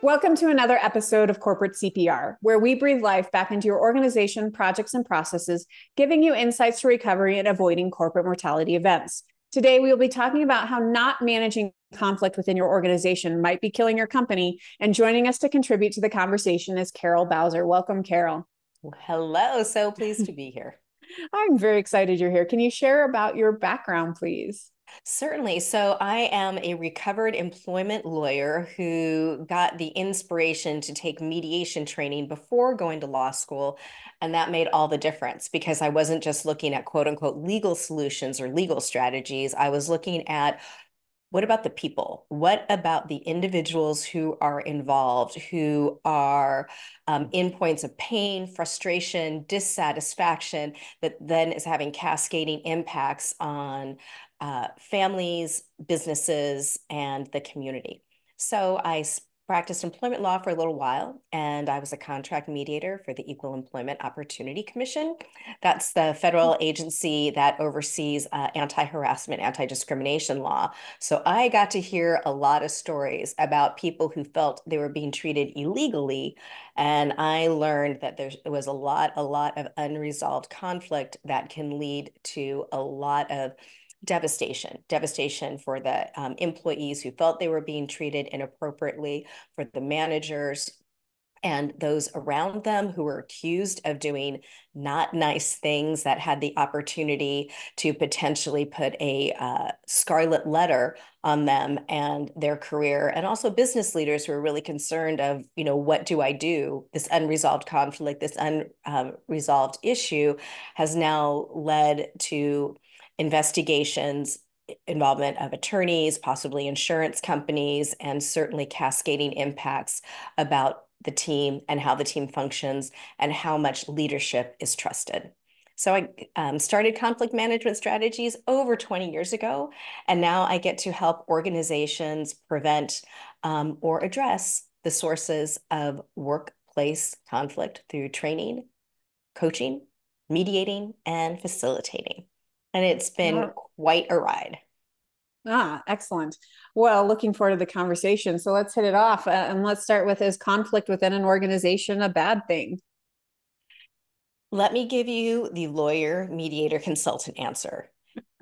Welcome to another episode of Corporate CPR, where we breathe life back into your organization, projects, and processes, giving you insights to recovery and avoiding corporate mortality events. Today, we will be talking about how not managing conflict within your organization might be killing your company. And joining us to contribute to the conversation is Carol Bowser. Welcome, Carol. Hello, so pleased to be here. I'm very excited you're here. Can you share about your background, please? Certainly. So I am a recovered employment lawyer who got the inspiration to take mediation training before going to law school. And that made all the difference because I wasn't just looking at quote unquote legal solutions or legal strategies. I was looking at what about the people? What about the individuals who are involved, who are in points of pain, frustration, dissatisfaction, that then is having cascading impacts on families, businesses, and the community. So I practiced employment law for a little while, and I was a contract mediator for the Equal Employment Opportunity Commission. That's the federal agency that oversees anti-harassment, anti-discrimination law. So I got to hear a lot of stories about people who felt they were being treated illegally. And I learned that there was a lot of unresolved conflict that can lead to a lot of devastation for the employees who felt they were being treated inappropriately, for the managers and those around them who were accused of doing not nice things that had the opportunity to potentially put a scarlet letter on them and their career, and also business leaders who are really concerned of, what do I do? This unresolved conflict, this unresolved issue has now led to investigations, involvement of attorneys, possibly insurance companies, and certainly cascading impacts about the team and how the team functions and how much leadership is trusted. So I started conflict management strategies over 20 years ago, and now I get to help organizations prevent or address the sources of workplace conflict through training, coaching, mediating, and facilitating. And it's been quite a ride. Excellent. Well, looking forward to the conversation. So let's hit it off. And let's start with, is conflict within an organization a bad thing? Let me give you the lawyer, mediator, consultant answer.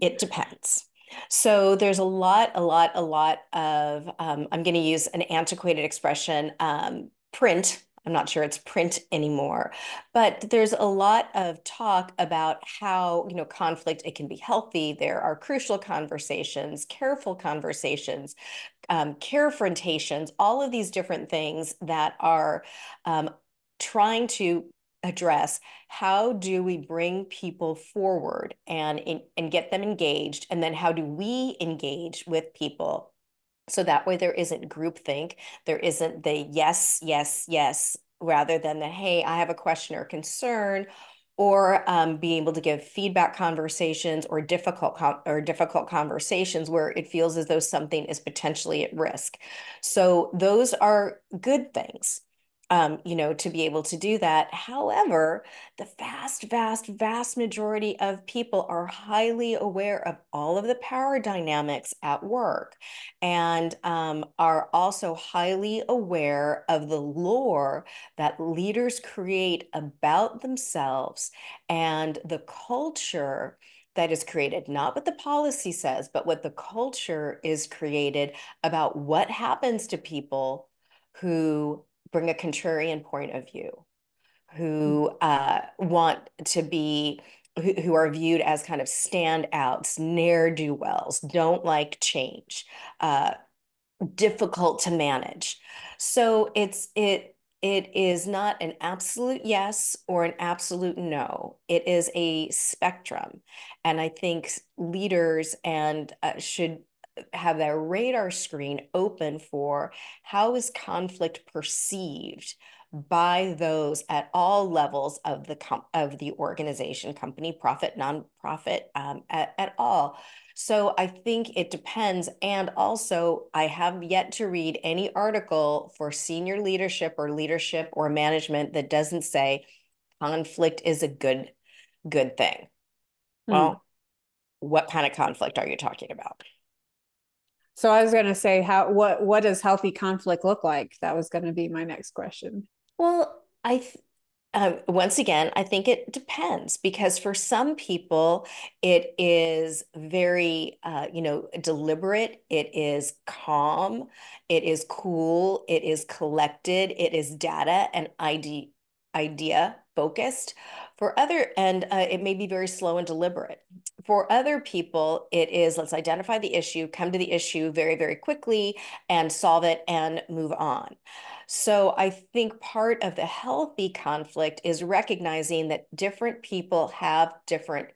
It depends. So there's a lot of, I'm going to use an antiquated expression, print. I'm not sure it's print anymore, but there's a lot of talk about how, conflict, it can be healthy. There are crucial conversations, careful conversations, carefrontations, all of these different things that are trying to address how do we bring people forward and get them engaged, and then how do we engage with people so that way there isn't groupthink, there isn't the yes, yes, yes, rather than the hey, I have a question or concern, or being able to give feedback conversations or difficult conversations where it feels as though something is potentially at risk. So those are good things, to be able to do that. However, the vast majority of people are highly aware of all of the power dynamics at work, and are also highly aware of the lore that leaders create about themselves and the culture that is created, not what the policy says, but what the culture is created about what happens to people who bring a contrarian point of view, who want to be, who are viewed as kind of standouts, ne'er-do-wells, don't like change, difficult to manage. So it is not an absolute yes or an absolute no. It is a spectrum. And I think leaders should have their radar screen open for how is conflict perceived by those at all levels of the organization, company, profit, nonprofit, at all. So I think it depends. And also, I have yet to read any article for senior leadership or management that doesn't say conflict is a good thing. Hmm. Well, what kind of conflict are you talking about? So I was going to say, what does healthy conflict look like? That was going to be my next question. Well, once again, I think it depends because for some people, it is very, deliberate. It is calm. It is cool. It is collected. It is data and idea focused. It may be very slow and deliberate. For other people, it is let's identify the issue, come to the issue very, very quickly, and solve it and move on. So I think part of the healthy conflict is recognizing that different people have different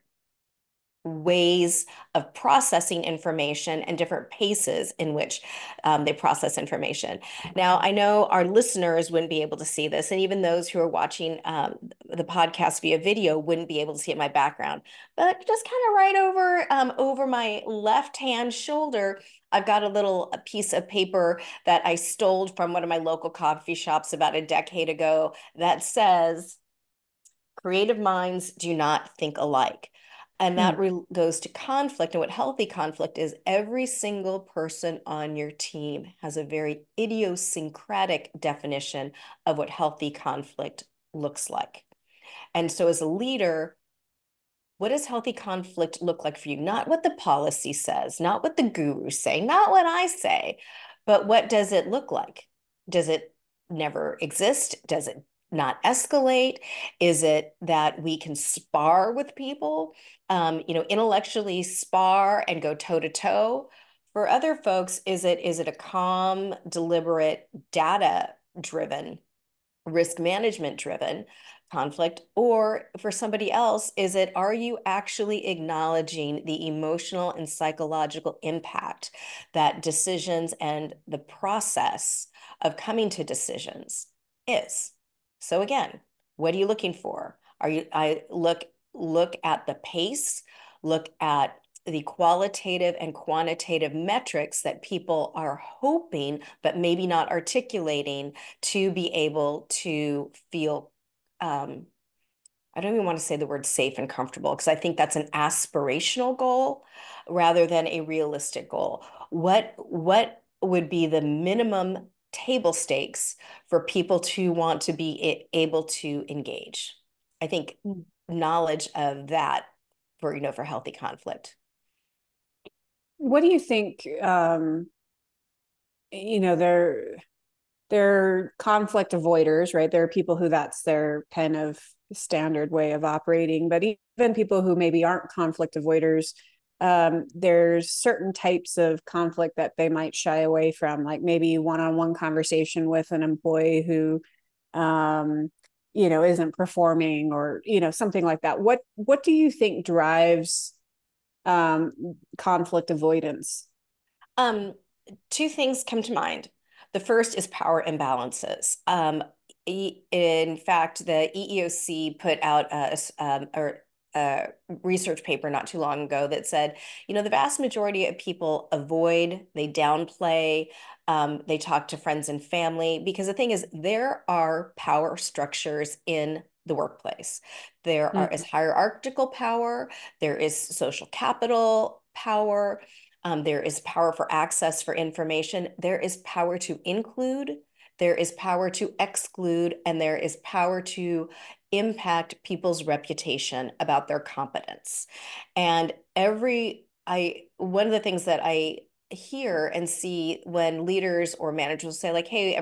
ways of processing information and different paces in which they process information. Now, I know our listeners wouldn't be able to see this, and even those who are watching the podcast via video wouldn't be able to see it in my background. But just kind of right over my left hand shoulder, I've got a piece of paper that I stole from one of my local coffee shops about a decade ago that says, "Creative minds do not think alike." And that Mm. goes to conflict. And what healthy conflict is, every single person on your team has a very idiosyncratic definition of what healthy conflict looks like. And so, as a leader, what does healthy conflict look like for you? Not what the policy says, not what the gurus say, not what I say, but what does it look like? Does it never exist? Does it not escalate? Is it that we can spar with people, intellectually spar and go toe to toe? For other folks, is it a calm, deliberate, data driven, risk management driven conflict? Or for somebody else, are you actually acknowledging the emotional and psychological impact that decisions and the process of coming to decisions is? So again, what are you looking for? I look at the pace, look at the qualitative and quantitative metrics that people are hoping, but maybe not articulating to be able to feel, I don't even want to say the word safe and comfortable because I think that's an aspirational goal rather than a realistic goal. What would be the minimum table stakes for people to want to be able to engage? I think Mm. knowledge of that for healthy conflict. What do you think? You know, they're conflict avoiders, right? There are people who that's their kind of standard way of operating, but even people who maybe aren't conflict avoiders, there's certain types of conflict that they might shy away from, like maybe one-on-one conversation with an employee who, um, isn't performing, or something like that. What do you think drives um, conflict avoidance? Um, Two things come to mind. The first is power imbalances. In fact, the EEOC put out a research paper not too long ago that said, the vast majority of people avoid, they downplay, they talk to friends and family because the thing is, there are power structures in the workplace. Is Mm. hierarchical power, there is social capital power. There is power for access for information. There is power to include. There is power to exclude. And there is power to impact people's reputation about their competence. And one of the things that I hear and see when leaders or managers say like, hey,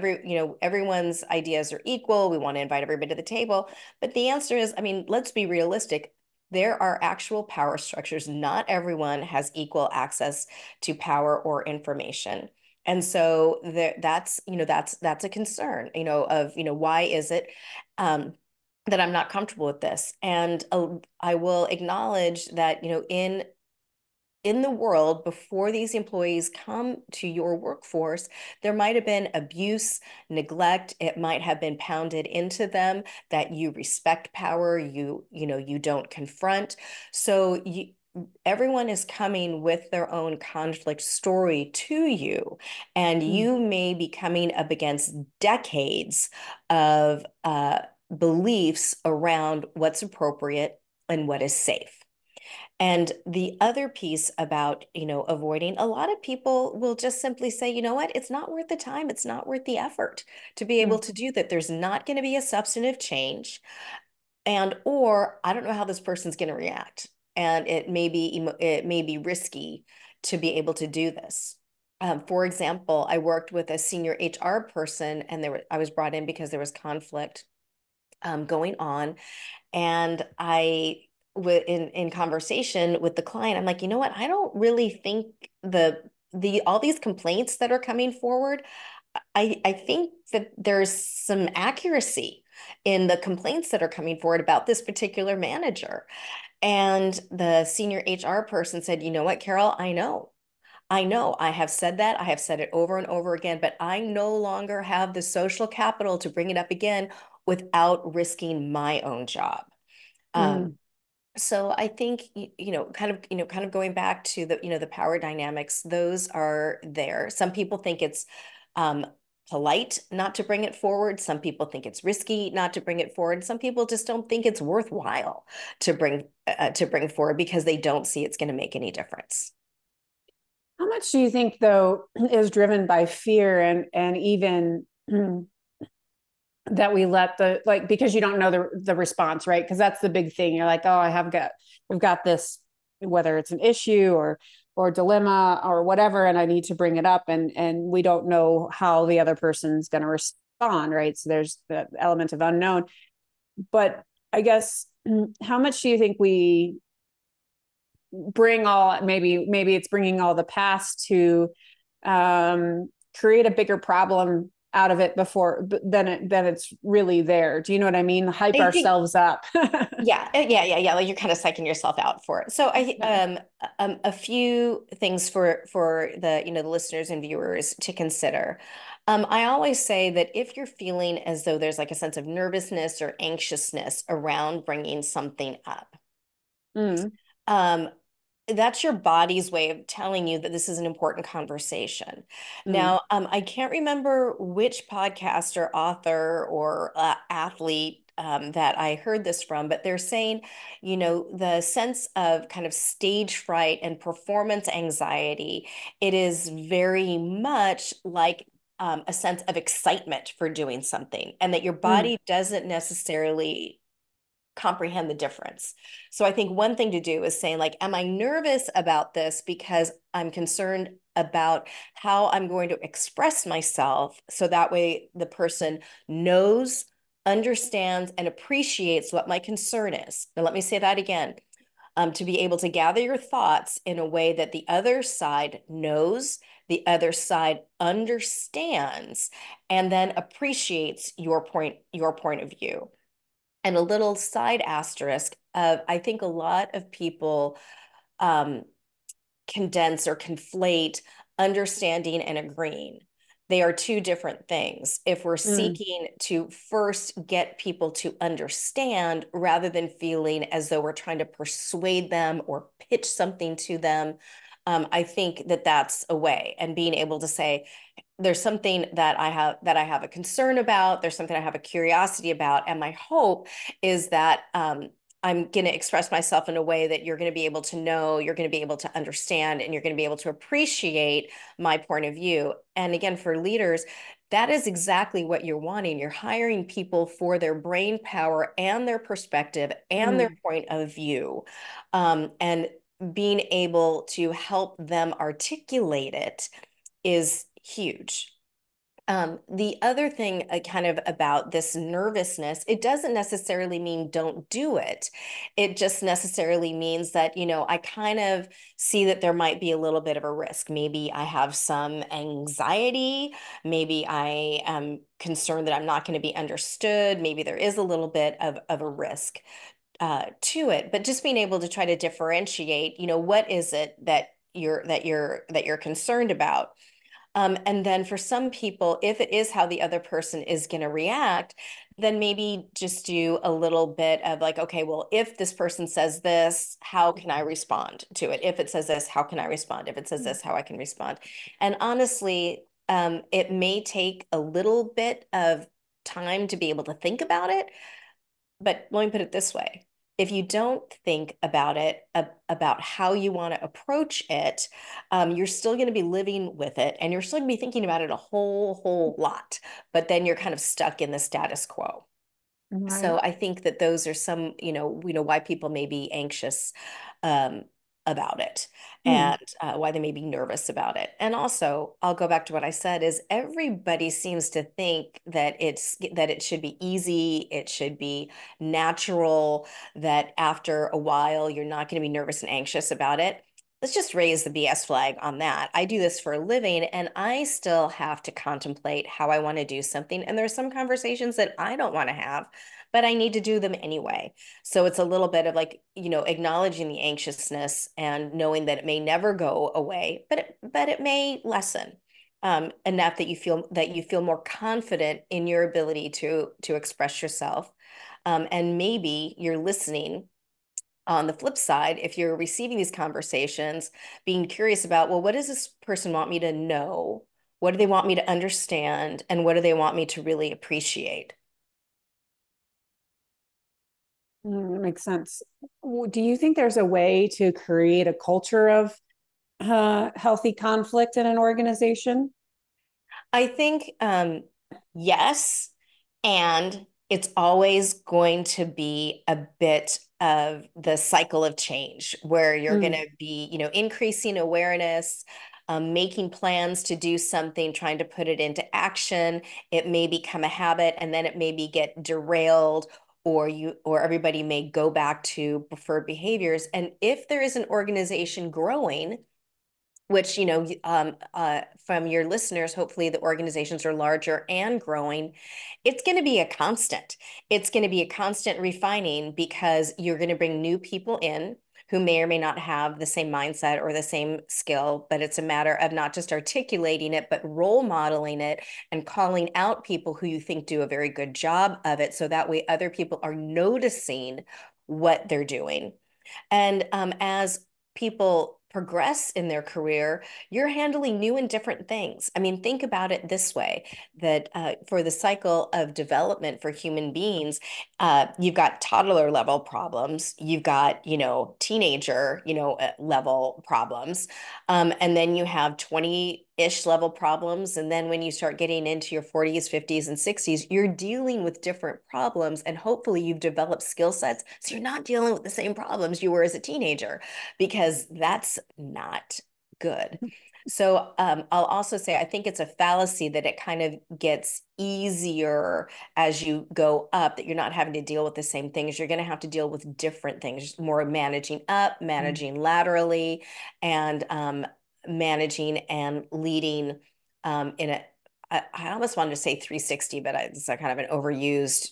everyone's ideas are equal. We want to invite everybody to the table. But the answer is, I mean, let's be realistic. There are actual power structures. Not everyone has equal access to power or information. And so that's a concern, why is it that I'm not comfortable with this? And I will acknowledge that, in the world before these employees come to your workforce, there might have been abuse, neglect. It might have been pounded into them that you respect power, you don't confront. So everyone is coming with their own conflict story to you, and Mm. you may be coming up against decades of beliefs around what's appropriate and what is safe. And the other piece about, avoiding, a lot of people will just simply say, you know what, it's not worth the time, it's not worth the effort to be able Mm. to do that. There's not going to be a substantive change. And or I don't know how this person's going to react. And it may be risky to be able to do this. For example, I worked with a senior HR person, and I was brought in because there was conflict going on, and in conversation with the client, I'm like, you know what? I don't really think the all these complaints that are coming forward, I think that there's some accuracy in the complaints that are coming forward about this particular manager. And the senior HR person said, you know what, Carol, I know I have said that. I have said it over and over again, but I no longer have the social capital to bring it up again without risking my own job. Um, Mm. so I think, kind of going back to the power dynamics, those are there. Some people think it's um, polite not to bring it forward. Some people think it's risky not to bring it forward. Some people just don't think it's worthwhile to bring forward because they don't see it's going to make any difference. How much do you think, though, is driven by fear and even that we let the like because you don't know the response, right? Because that's the big thing. You're like, oh, we've got this, whether it's an issue or dilemma or whatever, and I need to bring it up, and we don't know how the other person's going to respond, right? So there's the element of unknown. But I guess how much do you think we bring all maybe it's bringing all the past to create a bigger problem out of it before then it's really there. Do you know what I mean? Hype I think ourselves up. Yeah, yeah. Like you're kind of psyching yourself out for it. So Yeah. a few things for the listeners and viewers to consider. I always say that if you're feeling as though there's like a sense of nervousness or anxiousness around bringing something up, Mm, um, that's your body's way of telling you that this is an important conversation. mm, Now, I can't remember which podcaster, author, or athlete that I heard this from, but they're saying, the sense of kind of stage fright and performance anxiety, it is very much like a sense of excitement for doing something, and that your mm, body doesn't necessarily comprehend the difference. So I think one thing to do is saying, like, am I nervous about this because I'm concerned about how I'm going to express myself so that way the person knows, understands, and appreciates what my concern is. Now, let me say that again. To be able to gather your thoughts in a way that the other side knows, the other side understands, and then appreciates your point of view. And a little side asterisk of I think a lot of people um, condense or conflate understanding and agreeing. They are two different things. If we're mm, seeking to first get people to understand rather than feeling as though we're trying to persuade them or pitch something to them, I think that that's a way. And being able to say, there's something that I have a concern about. There's something I have a curiosity about, and my hope is that I'm going to express myself in a way that you're going to be able to know, you're going to be able to understand, and you're going to be able to appreciate my point of view. And again, for leaders, that is exactly what you're wanting. You're hiring people for their brain power and their perspective and their mm. point of view, and being able to help them articulate it is huge. The other thing kind of about this nervousness, it doesn't necessarily mean don't do it. It just necessarily means that, I kind of see that there might be a little bit of a risk. Maybe I have some anxiety. Maybe I am concerned that I'm not going to be understood. Maybe there is a little bit of a risk to it, but just being able to try to differentiate, what is it that you're concerned about. And then for some people, if it is how the other person is going to react, then maybe just do a little bit of like, okay, well, if this person says this, how can I respond to it? If it says this, how can I respond? If it says this, how I can respond. And honestly, it may take a little bit of time to be able to think about it, but let me put it this way. if you don't think about it, about how you want to approach it, you're still going to be living with it and you're still going to be thinking about it a whole lot. But then you're kind of stuck in the status quo. Right. So I think that those are some, we know why people may be anxious um, about it Hmm. and why they may be nervous about it. And also, I'll go back to what I said is everybody seems to think that it should be easy, it should be natural, that after a while you're not going to be nervous and anxious about it. Let's just raise the BS flag on that. I do this for a living and I still have to contemplate how I want to do something. And there's some conversations that I don't want to have, but I need to do them anyway. So it's a little bit of like, acknowledging the anxiousness and knowing that it may never go away, but it may lessen enough that you feel more confident in your ability to express yourself. And maybe you're listening on the flip side, if you're receiving these conversations, being curious about, well, what does this person want me to know? What do they want me to understand? And what do they want me to really appreciate? Makes sense. Do you think there's a way to create a culture of healthy conflict in an organization? I think yes, and it's always going to be a bit of the cycle of change where you're going Mm. to be, increasing awareness, making plans to do something, trying to put it into action. It may become a habit, and then it maybe get derailed, or everybody may go back to preferred behaviors. And if there is an organization growing, which from your listeners, hopefully the organizations are larger and growing, it's going to be a constant. It's going to be a constant refining because you're going to bring new people in who may or may not have the same mindset or the same skill, but it's a matter of not just articulating it, but role modeling it and calling out people who you think do a very good job of it, so that way other people are noticing what they're doing. And as people progress in their career, you're handling new and different things. I mean, think about it this way, that for the cycle of development for human beings, you've got toddler level problems, you've got, teenager, level problems, and then you have 20-ish level problems. And then when you start getting into your 40s, 50s, and 60s, you're dealing with different problems. And hopefully you've developed skill sets so you're not dealing with the same problems you were as a teenager, because that's not good. So I'll also say I think it's a fallacy that it kind of gets easier as you go up, that you're not having to deal with the same things. You're going to have to deal with different things, more managing up, managing laterally, and managing and leading in a, I almost wanted to say 360, but it's a kind of an overused,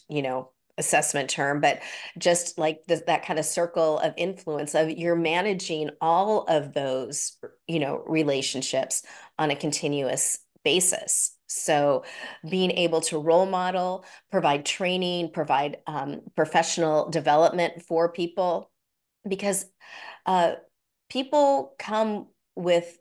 assessment term, but just like that kind of circle of influence of you're managing all of those, relationships on a continuous basis. So being able to role model, provide training, provide professional development for people, because uh, people come with,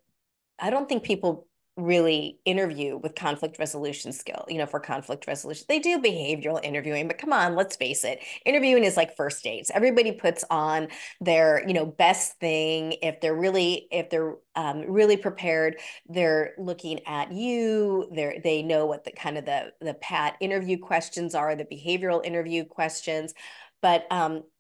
I don't think people really interview with conflict resolution skill, for conflict resolution. They do behavioral interviewing, but come on, let's face it. Interviewing is like first dates. Everybody puts on their, best thing. If they're really prepared, they're looking at you. They know what the kind of the pat interview questions are, the behavioral interview questions. But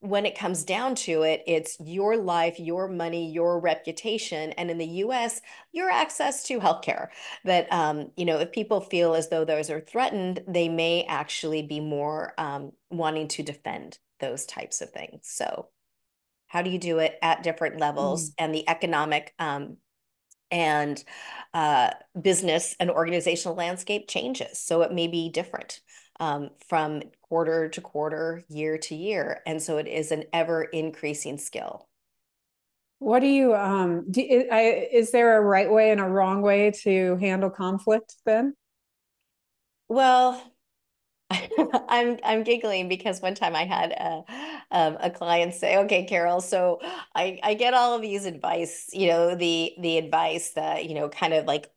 when it comes down to it, it's your life, your money, your reputation. And in the US, your access to healthcare. That, if people feel as though those are threatened, they may actually be more wanting to defend those types of things. So, how do you do it at different levels? Mm. And the economic and business and organizational landscape changes. So, it may be different from quarter to quarter, year to year. And so, it is an ever increasing skill. What do you is there a right way and a wrong way to handle conflict then? Well, I'm giggling because one time I had a client say, "Okay, Carol, so I get all of these advice, the advice that kind of like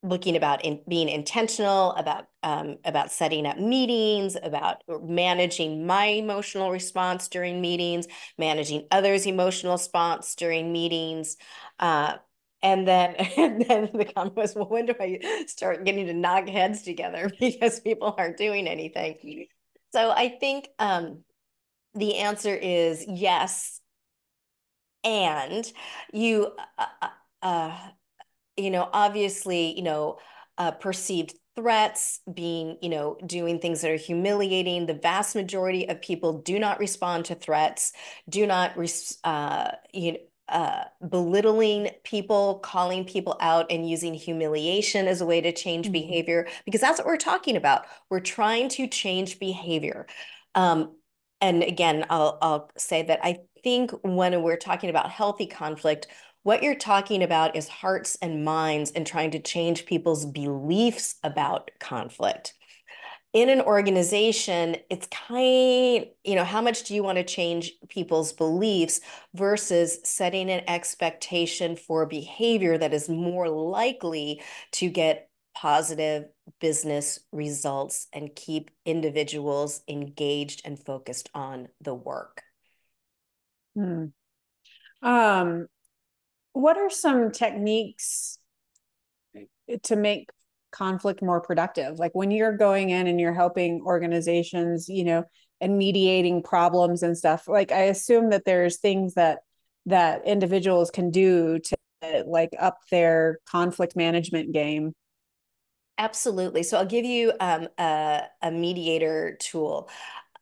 looking about being intentional about setting up meetings, about managing my emotional response during meetings, managing others' emotional response during meetings. And then, and then the comment was, well, when do I start getting to knock heads together because people aren't doing anything? So I think the answer is yes. And you, obviously, perceived threats, being, doing things that are humiliating. The vast majority of people do not respond to threats, do not, belittling people, calling people out, and using humiliation as a way to change behavior, because that's what we're talking about. We're trying to change behavior. And again, I'll say that I think when we're talking about healthy conflict, what you're talking about is hearts and minds and trying to change people's beliefs about conflict. In an organization, it's how much do you want to change people's beliefs versus setting an expectation for behavior that is more likely to get positive business results and keep individuals engaged and focused on the work. Hmm. Um, what are some techniques to make conflict more productive? Like when you're going in and you're helping organizations, and mediating problems and stuff, like I assume that there's things that individuals can do to like up their conflict management game. Absolutely. So I'll give you a mediator tool.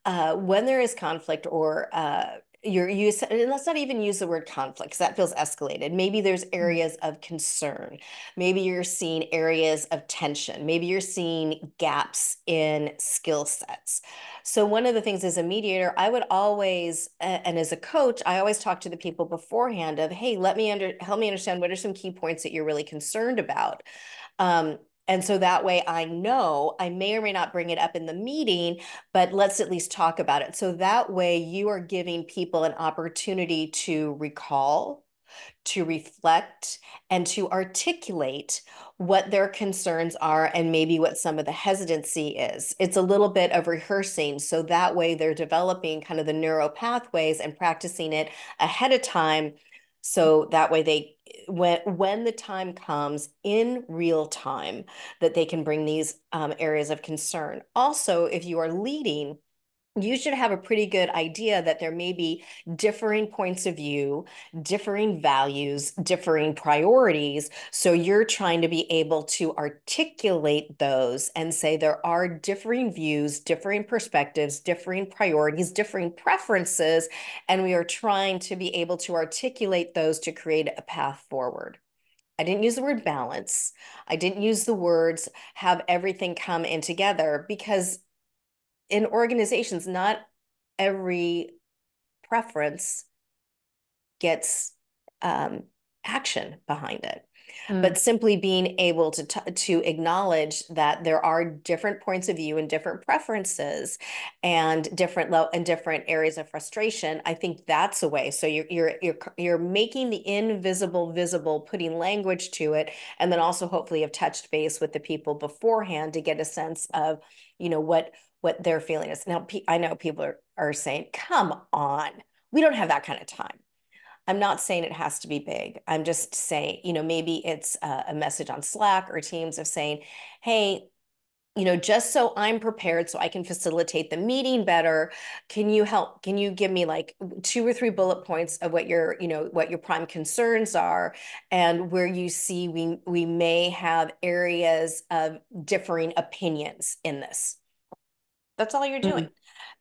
When there is conflict or and let's not even use the word conflict because that feels escalated. Maybe there's areas of concern. Maybe you're seeing areas of tension. Maybe you're seeing gaps in skill sets. So one of the things as a mediator, I would always, and as a coach, I always talk to the people beforehand of, hey, help me understand what are some key points that you're really concerned about. And so that way I know I may or may not bring it up in the meeting, but let's at least talk about it. So that way you are giving people an opportunity to recall, to reflect, and to articulate what their concerns are and maybe what some of the hesitancy is. It's a little bit of rehearsing. So that way they're developing kind of the neural pathways and practicing it ahead of time. So that way when the time comes in real time, that they can bring these areas of concern. Also, if you are leading, you should have a pretty good idea that there may be differing points of view, differing values, differing priorities. So you're trying to be able to articulate those and say there are differing views, differing perspectives, differing priorities, differing preferences, and we are trying to be able to articulate those to create a path forward. I didn't use the word balance. I didn't use the words have everything come in together because in organizations, not every preference gets action behind it. But simply being able to acknowledge that there are different points of view and different preferences and different areas of frustration, I think that's a way. So you're making the invisible visible, putting language to it, and then also hopefully have touched base with the people beforehand to get a sense of, what their feeling is. Now, I know people are saying, "Come on, we don't have that kind of time." I'm not saying it has to be big. I'm just saying, maybe it's a message on Slack or Teams of saying, hey, just so I'm prepared so I can facilitate the meeting better, can you give me like 2 or 3 bullet points of what your prime concerns are and where you see we may have areas of differing opinions in this. That's all you're doing.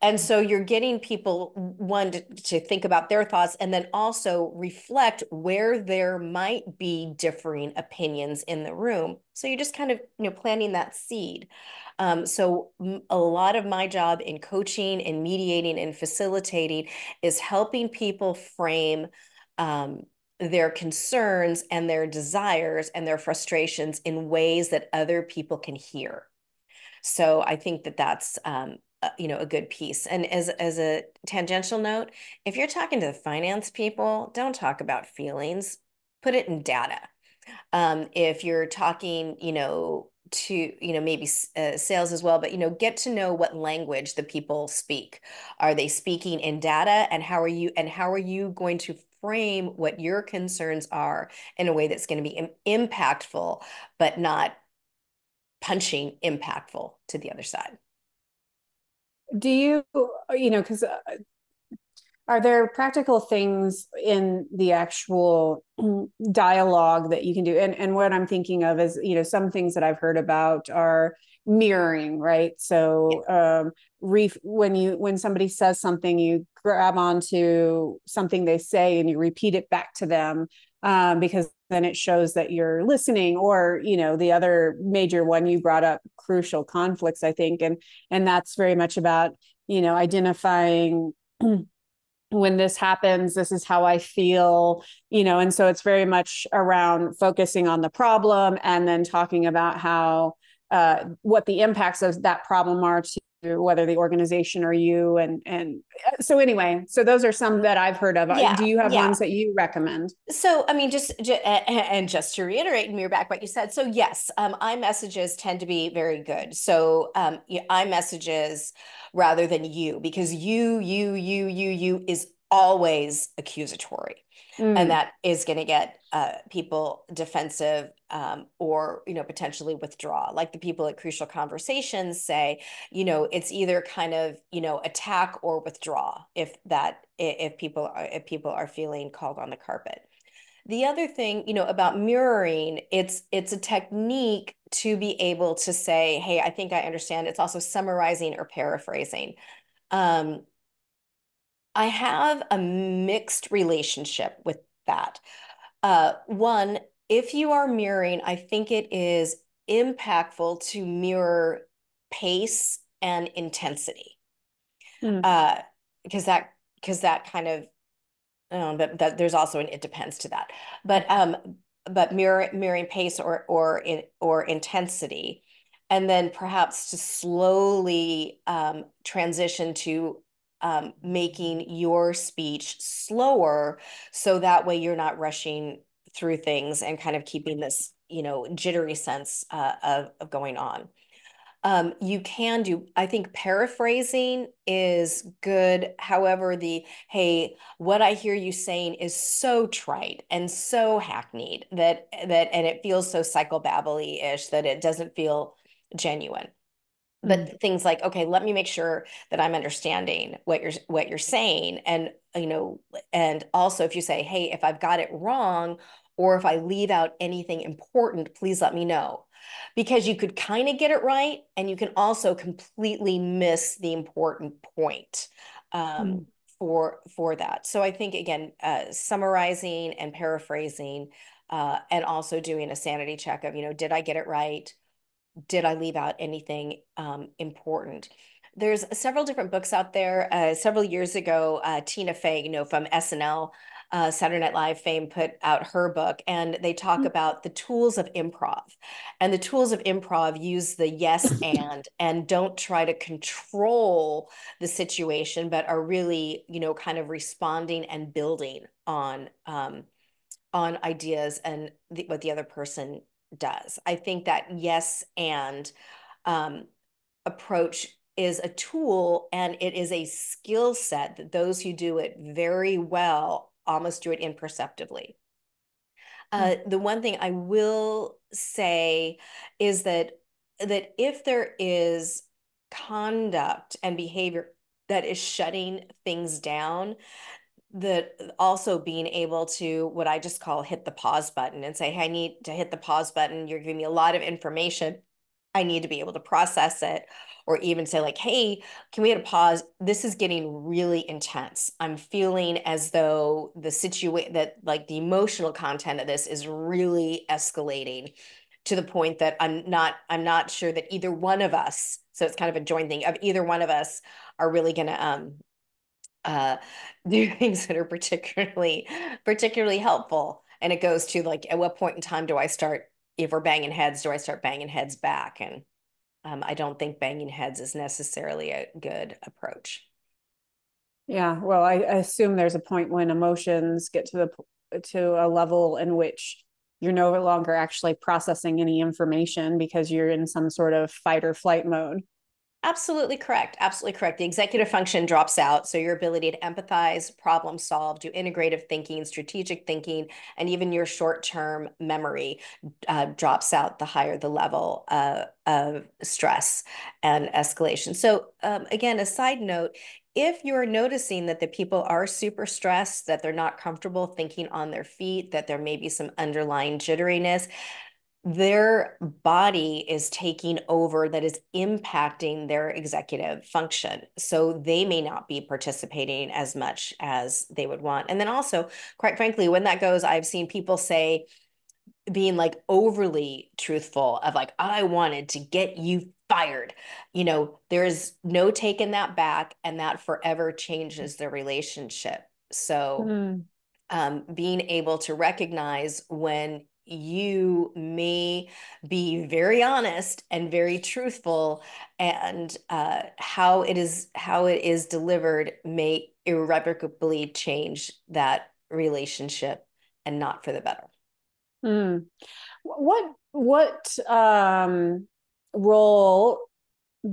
And so you're getting people, one, to think about their thoughts and then also reflect where there might be differing opinions in the room. So you're just kind of, planting that seed. So a lot of my job in coaching and mediating and facilitating is helping people frame their concerns and their desires and their frustrations in ways that other people can hear. So I think that that's a good piece. And as a tangential note, if you're talking to the finance people, don't talk about feelings. Put it in data. If you're talking, to, maybe sales as well, but, get to know what language the people speak. Are they speaking in data, and how are you going to frame what your concerns are in a way that's going to be impactful, but not punching impactful to the other side? Do you, because are there practical things in the actual dialogue that you can do? And what I'm thinking of is, some things that I've heard about are mirroring, right? Yeah. So when somebody says something, you grab onto something they say and you repeat it back to them, because then it shows that you're listening. Or, the other major one you brought up, crucial conflicts, I think, and that's very much about, identifying when this happens, this is how I feel, and so it's very much around focusing on the problem and then talking about how, what the impacts of that problem are to whether the organization or you. And so anyway, so those are some that I've heard of. Do Yeah, you have yeah. ones that you recommend? So, I mean, and just to reiterate and mirror back what you said. So, yes, iMessages tend to be very good. So, iMessages rather than you, because you is always accusatory, and Mm, that is going to get people defensive, or potentially withdraw. Like the people at Crucial Conversations say, it's either kind of attack or withdraw if people are feeling called on the carpet. The other thing, about mirroring, it's a technique to be able to say, hey, I think I understand. It's also summarizing or paraphrasing. Um, I have a mixed relationship with that. One, if you are mirroring, I think it is impactful to mirror pace and intensity. mm, Uh, because that kind of but that there's also an it depends to that. But okay. mirroring pace or intensity, and then perhaps to slowly transition to making your speech slower, so that way you're not rushing through things and kind of keeping this, jittery sense of going on. You can do, I think paraphrasing is good. However, hey, what I hear you saying is so trite and so hackneyed and it feels so psychobabbly-ish that it doesn't feel genuine. Mm, But things like, okay, let me make sure that I'm understanding what you're saying. And, and also if you say, hey, if I've got it wrong, or if I leave out anything important, please let me know. Because you could kind of get it right, and you can also completely miss the important point, um, mm. for that. So I think, again, summarizing and paraphrasing, and also doing a sanity check of, did I get it right? Did I leave out anything important? There's several different books out there. Several years ago, Tina Fey, from SNL, Saturday Night Live fame, put out her book, and they talk about the tools of improv. And the tools of improv use the yes and don't try to control the situation, but are really, kind of responding and building on ideas and what the other person does. I think that yes and um, approach is a tool, and it is a skill set that those who do it very well almost do it imperceptibly. The one thing I will say is that if there is conduct and behavior that is shutting things down, that also being able to, what I just call, hit the pause button and say, hey, I need to hit the pause button. You're giving me a lot of information. I need to be able to process it. Or even say, like, hey, can we hit a pause? This is getting really intense. I'm feeling as though like the emotional content of this is really escalating to the point that I'm not sure that either one of us, so it's kind of a joint thing of either one of us, are really going to uh, do things that are particularly helpful. And it goes to, like, at what point in time do I start, if we're banging heads, do I start banging heads back? And I don't think banging heads is necessarily a good approach. Yeah, well, I assume there's a point when emotions get to a level in which you're no longer actually processing any information because you're in some sort of fight or flight mode. Absolutely correct. Absolutely correct. The executive function drops out. So your ability to empathize, problem solve, do integrative thinking, strategic thinking, and even your short-term memory drops out the higher the level of stress and escalation. So again, a side note, if you're noticing that the people are super stressed, that they're not comfortable thinking on their feet, that there may be some underlying jitteriness, their body is taking over, that is impacting their executive function. So they may not be participating as much as they would want. And then also, quite frankly, when that goes, I've seen people say, being like overly truthful of like, I wanted to get you fired. There's no taking that back, and that forever changes the relationship. So Mm. being able to recognize when you may be very honest and very truthful, and how it is delivered may irrevocably change that relationship, and not for the better. Mm. What role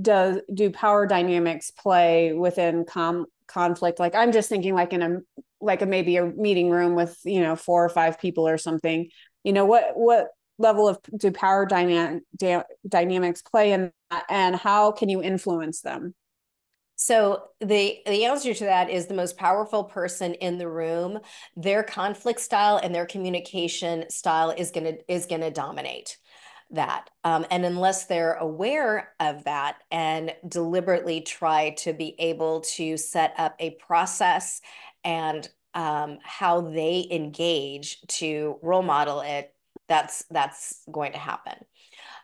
do power dynamics play within conflict? Like I'm just thinking like in a maybe a meeting room with 4 or 5 people or something. What level of do power dynamics play in that, and how can you influence them? So the answer to that is the most powerful person in the room, their conflict style and their communication style is gonna dominate that. And unless they're aware of that and deliberately try to be able to set up a process and how they engage to role model it, that's going to happen.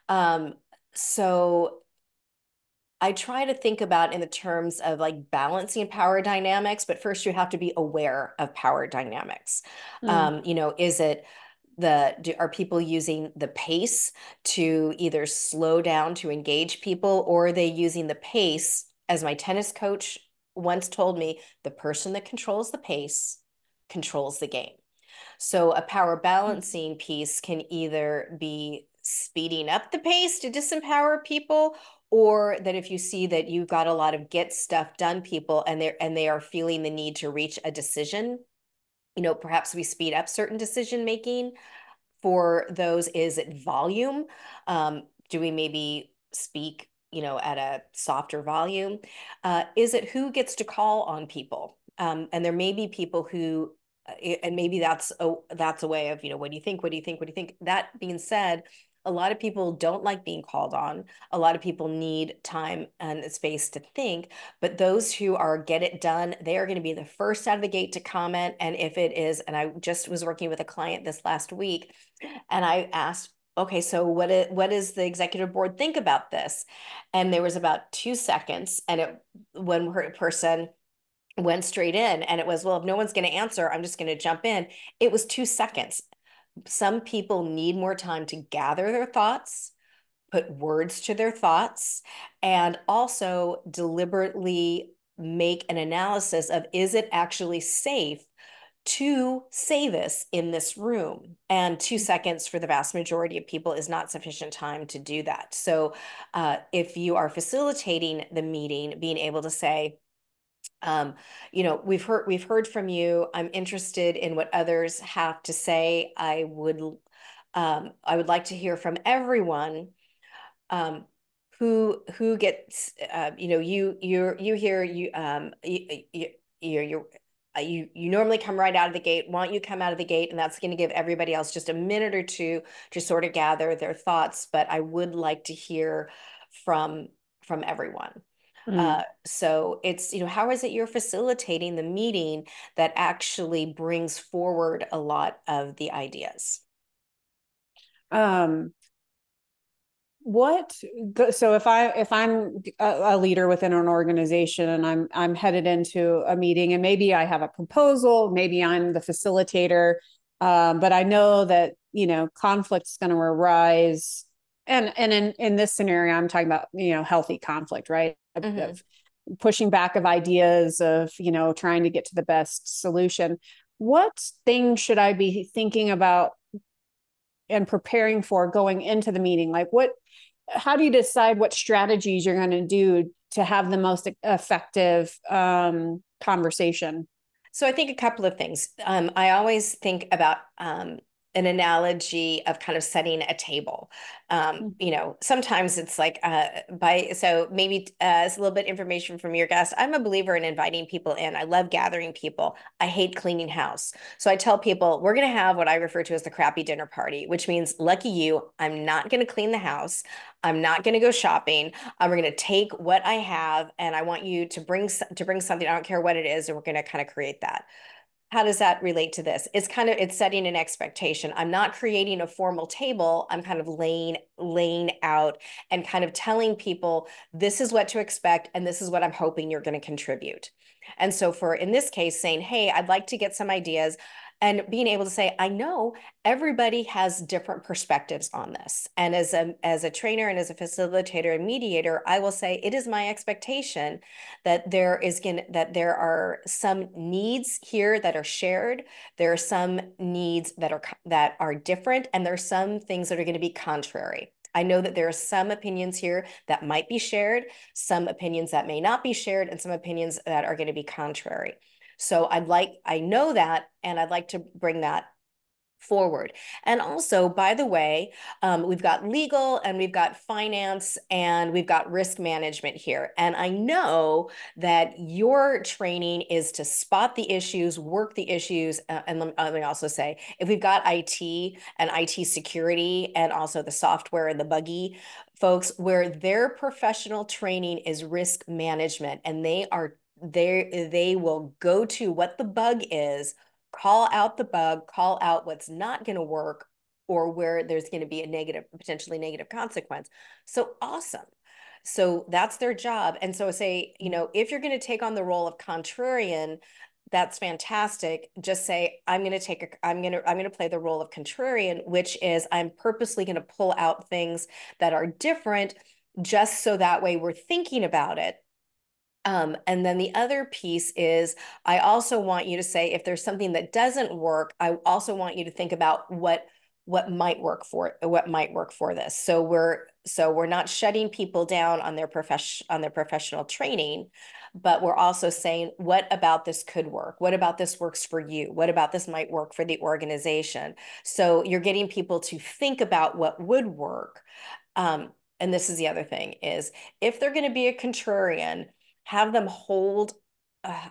Um, so I try to think about in the terms of like balancing power dynamics, but first you have to be aware of power dynamics. Mm. Is it are people using the pace to either slow down to engage people, or are they using the pace, as my tennis coach once told me, the person that controls the pace controls the game. So a power balancing piece can either be speeding up the pace to disempower people, or that if you see that you've got a lot of get stuff done people, and they are feeling the need to reach a decision, perhaps we speed up certain decision making. For those, is it volume? Do we maybe speak, at a softer volume? Is it who gets to call on people? And there may be people who, and maybe that's a way of, what do you think? What do you think? What do you think? That being said, a lot of people don't like being called on. A lot of people need time and space to think, but those who are get it done, they are going to be the first out of the gate to comment. And if it is, and I just was working with a client this last week, and I asked, okay, so what does the executive board think about this? And there was about 2 seconds, and one person went straight in, and it was, well, if no one's going to answer, I'm just going to jump in. It was 2 seconds. Some people need more time to gather their thoughts, put words to their thoughts, and also deliberately make an analysis of, is it actually safe to say this in this room? And 2 seconds for the vast majority of people is not sufficient time to do that. So if you are facilitating the meeting, being able to say, we've heard from you. I'm interested in what others have to say. I would like to hear from everyone. Um, who gets, you hear you normally come right out of the gate. Why don't you come out of the gate? And that's going to give everybody else just a minute or two to sort of gather their thoughts. But I would like to hear from everyone. Mm. So it's, how is it you're facilitating the meeting that actually brings forward a lot of the ideas? Um, what so if I'm a leader within an organization and I'm headed into a meeting, and maybe I have a proposal, maybe I'm the facilitator, but I know that conflict's going to arise, and in this scenario I'm talking about healthy conflict, right? Mm-hmm. Of pushing back of ideas, of trying to get to the best solution. What things should I be thinking about and preparing for going into the meeting? Like how do you decide what strategies you're going to do to have the most effective conversation? So I think a couple of things. I always think about an analogy of kind of setting a table. Sometimes it's like so maybe it's a little bit information from your guest. I'm a believer in inviting people in. I love gathering people. I hate cleaning house. So I tell people we're going to have what I refer to as the crappy dinner party, which means lucky you, I'm not going to clean the house. I'm not going to go shopping. We're going to take what I have, and I want you to bring something. I don't care what it is, and we're going to kind of create that. How does that relate to this? It's setting an expectation. I'm not creating a formal table. I'm kind of laying out and kind of telling people this is what to expect and this is what I'm hoping you're going to contribute. And so in this case, saying, hey, I'd like to get some ideas, and being able to say, I know everybody has different perspectives on this. And as a trainer and as a facilitator and mediator, I will say it is my expectation that there are some needs here that are shared. There are some needs that are different, and there are some things that are going to be contrary. I know that there are some opinions here that might be shared, some opinions that may not be shared, and some opinions that are going to be contrary. So I know that, and I'd like to bring that forward. And also, by the way, we've got legal and we've got finance and we've got risk management here. And I know that your training is to spot the issues, work the issues. And let me also say, if we've got IT and IT security and also the software and the buggy folks, where their professional training is risk management, and they will go to what the bug is, call out the bug, call out what's not going to work, or where there's going to be a potentially negative consequence. So awesome. So that's their job. And so say, if you're going to take on the role of contrarian, that's fantastic. Just say, I'm going to play the role of contrarian, which is I'm purposely going to pull out things that are different just so that way we're thinking about it. And then the other piece is I also want you to say if there's something that doesn't work, I also want you to think about what might work for this. So we're not shutting people down on their professional training, but we're also saying what about this could work? What about this works for you? What about this might work for the organization? So you're getting people to think about what would work. And this is the other thing is if they're going to be a contrarian, have them hold.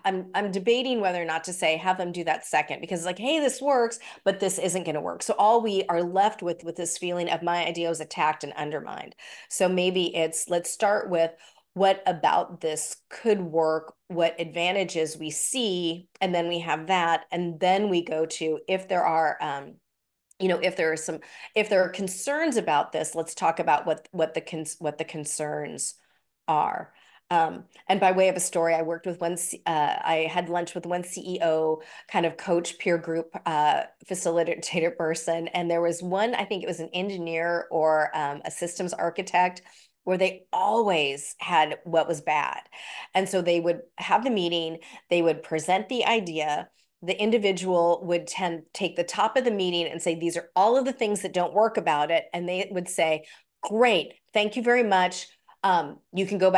I'm debating whether or not to say have them do that second, because like, hey, this works, but this isn't going to work. So all we are left with this feeling of my idea was attacked and undermined. So maybe let's start with what about this could work, what advantages we see, and then we have that, and then we go to if there are if there are concerns about this, let's talk about what the concerns are. And by way of a story, I worked with I had lunch with one CEO kind of coach peer group facilitator person. And there was one, I think it was an engineer or a systems architect, where they always had what was bad. And so they would have the meeting, they would present the idea, the individual would take the top of the meeting and say, these are all of the things that don't work about it. And they would say, great, thank you very much. You can go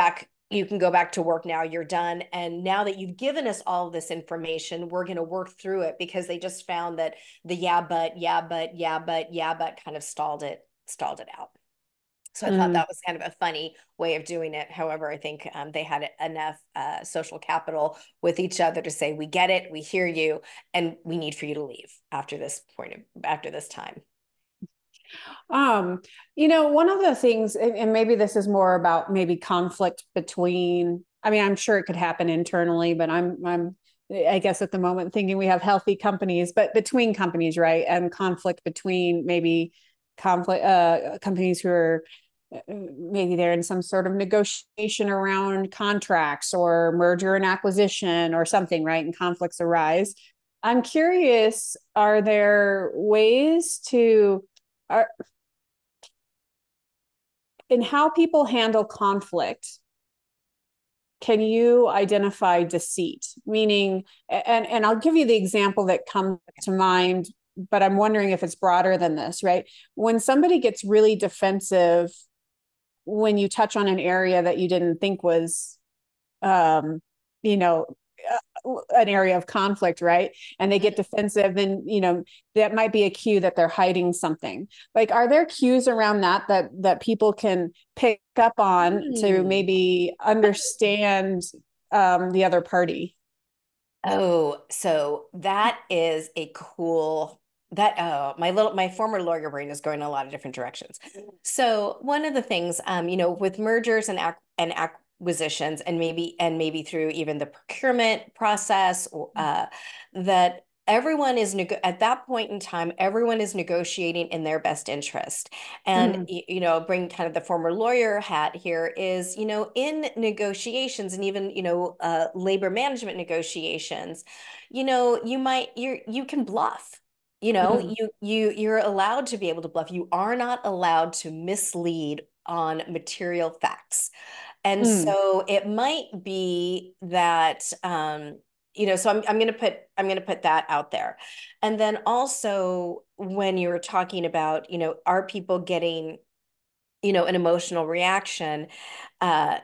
back to work now, you're done. And now that you've given us all of this information, we're going to work through it, because they just found that the yeah, but kind of stalled it out. So I thought that was kind of a funny way of doing it. However, I think they had enough social capital with each other to say, we get it, we hear you, and we need for you to leave after this time. One of the things, and maybe this is more about maybe conflict between, I mean, I'm sure it could happen internally, but I guess at the moment thinking we have healthy companies, but between companies, right? And conflict between companies who are maybe they're in some sort of negotiation around contracts or merger and acquisition or something, right? And conflicts arise. I'm curious, are there ways in how people handle conflict? Can you identify deceit? Meaning, and I'll give you the example that comes to mind but I'm wondering if it's broader than this, right? When somebody gets really defensive when you touch on an area that you didn't think was, um, you know, an area of conflict, right? And they get defensive, then that might be a cue that they're hiding something. Like, are there cues around that people can pick up on to Hmm. maybe understand the other party? Oh, so that is a cool that my former lawyer brain is going in a lot of different directions. So one of the things with mergers and acquisitions and maybe through even the procurement process that everyone is at that point in time, everyone is negotiating in their best interest. And Mm-hmm. bring kind of the former lawyer hat here is, in negotiations and even, labor management negotiations, you can bluff. Mm-hmm. You're allowed to be able to bluff. You are not allowed to mislead on material facts. And Mm-hmm. so it might be that so I'm gonna put that out there. And then also when you're talking about, are people getting, an emotional reaction, uh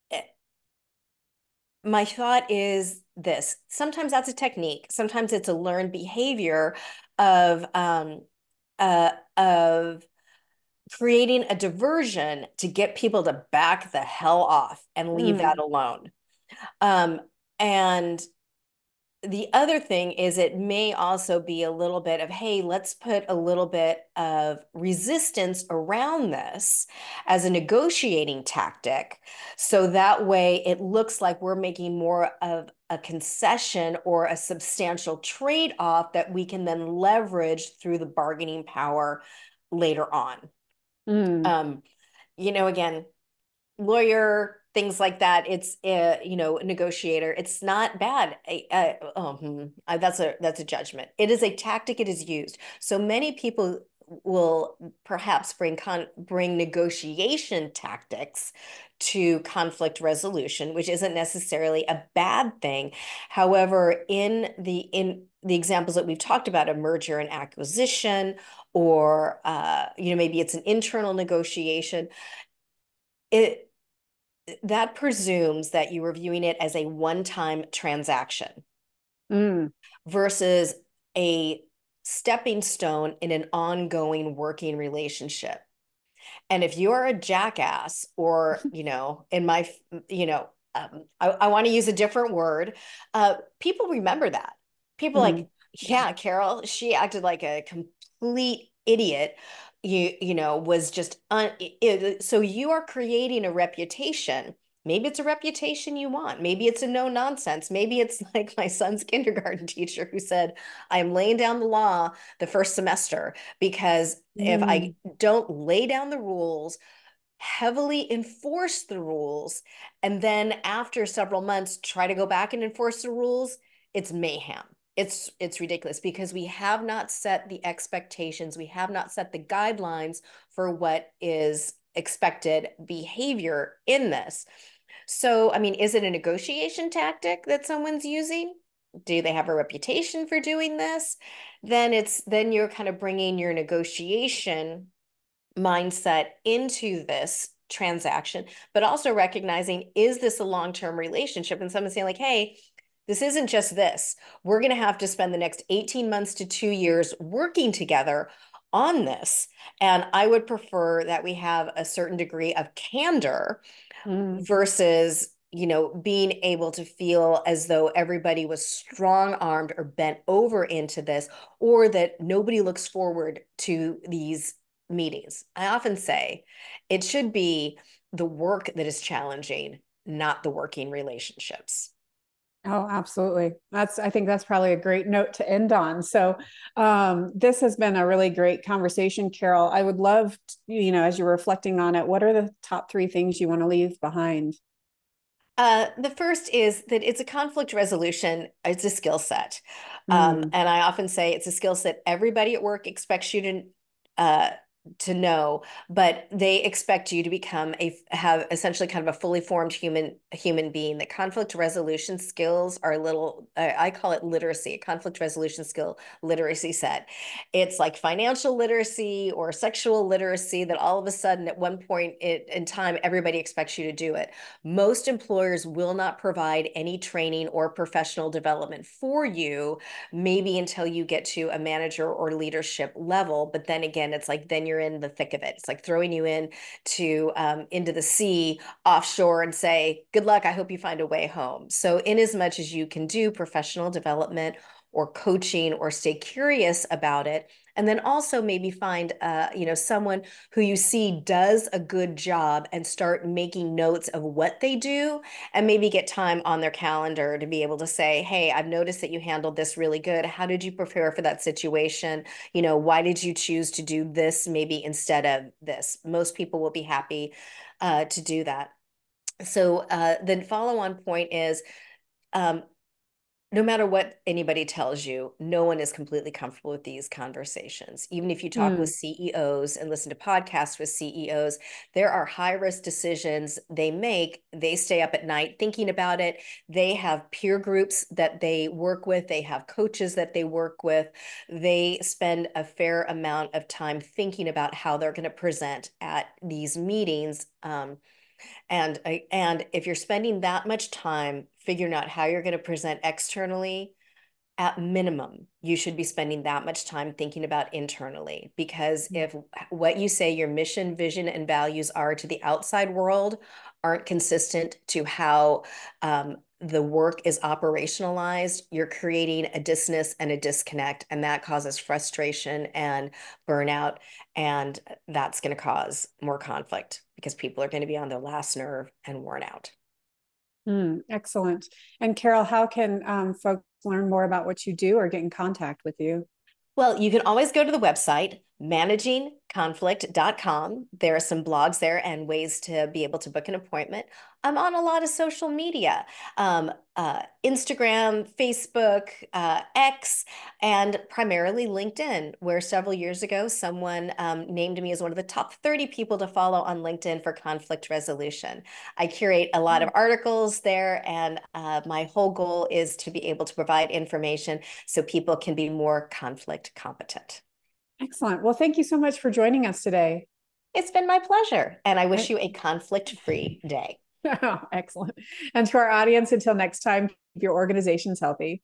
eh, my thought is this. Sometimes that's a technique. Sometimes it's a learned behavior of creating a diversion to get people to back the hell off and leave that alone. Um, and the other thing is it may also be a little bit of, hey, let's put a little bit of resistance around this as a negotiating tactic. So that way it looks like we're making more of a concession or a substantial trade-off that we can then leverage through the bargaining power later on. Mm-hmm. Um, again, lawyer, things like that. It's negotiator. It's not bad. That's a judgment. It is a tactic. It is used. So many people will perhaps bring negotiation tactics to conflict resolution, which isn't necessarily a bad thing. However, in the examples that we've talked about, a merger and acquisition, or maybe it's an internal negotiation, it that presumes that you are viewing it as a one-time transaction Mm-hmm. versus a stepping stone in an ongoing working relationship. And if you're a jackass, or, in my, I want to use a different word, people remember that. People Mm-hmm. like, Yeah. yeah, Carol, she acted like a complete idiot. Was just so you are creating a reputation. Maybe it's a reputation you want. Maybe it's a no nonsense. Maybe it's like my son's kindergarten teacher who said, I'm laying down the law the first semester because if I Mm-hmm. don't lay down the rules, heavily enforce the rules, and then after several months try to go back and enforce the rules, it's mayhem. It's ridiculous because we have not set the expectations, we have not set the guidelines for what is expected behavior in this. So, I mean, is it a negotiation tactic that someone's using? Do they have a reputation for doing this? Then you're kind of bringing your negotiation mindset into this transaction, but also recognizing, is this a long-term relationship? And someone's saying like, hey, this isn't just this. We're going to have to spend the next 18 months to 2 years working together on this. And I would prefer that we have a certain degree of candor Mm-hmm. versus being able to feel as though everybody was strong armed or bent over into this, or that nobody looks forward to these meetings. I often say it should be the work that is challenging, not the working relationships. Oh, absolutely. I think that's probably a great note to end on. So, this has been a really great conversation, Carol. I would love, as you're reflecting on it, what are the top three things you want to leave behind? The first is that it's a conflict resolution. It's a skill set. Mm, And I often say it's a skill set everybody at work expects you to uh, to know, but they expect you to become have essentially kind of a fully formed human being. That conflict resolution skills are a little, I call it literacy, a conflict resolution skill literacy set. It's like financial literacy or sexual literacy that all of a sudden at one point in time everybody expects you to do it. Most employers will not provide any training or professional development for you, maybe until you get to a manager or leadership level. But then again, it's like then you're in the thick of it. It's like throwing you into the sea offshore and say, good luck, I hope you find a way home. So in as much as you can do professional development or coaching or stay curious about it, and then also maybe find someone who you see does a good job and start making notes of what they do, and maybe get time on their calendar to be able to say, hey, I've noticed that you handled this really good. How did you prepare for that situation? Why did you choose to do this maybe instead of this? Most people will be happy to do that. So the follow-on point is, no matter what anybody tells you, no one is completely comfortable with these conversations. Even if you talk with CEOs and listen to podcasts with CEOs, there are high-risk decisions they make. They stay up at night thinking about it. They have peer groups that they work with. They have coaches that they work with. They spend a fair amount of time thinking about how they're going to present at these meetings. And if you're spending that much time figuring out how you're going to present externally, at minimum, you should be spending that much time thinking about internally. Because if what you say your mission, vision, and values are to the outside world aren't consistent to how the work is operationalized, you're creating a dissonance and a disconnect, and that causes frustration and burnout, and that's going to cause more conflict because people are going to be on their last nerve and worn out. Excellent. And Carol, how can folks learn more about what you do or get in contact with you? Well, you can always go to the website, managingconflict.com. There are some blogs there and ways to be able to book an appointment. I'm on a lot of social media, Instagram, Facebook, X, and primarily LinkedIn, where several years ago, someone named me as one of the top 30 people to follow on LinkedIn for conflict resolution. I curate a lot of articles there, and my whole goal is to be able to provide information so people can be more conflict competent. Excellent. Well, thank you so much for joining us today. It's been my pleasure, and I wish you a conflict-free day. Oh, excellent. And to our audience, until next time, keep your organizations healthy.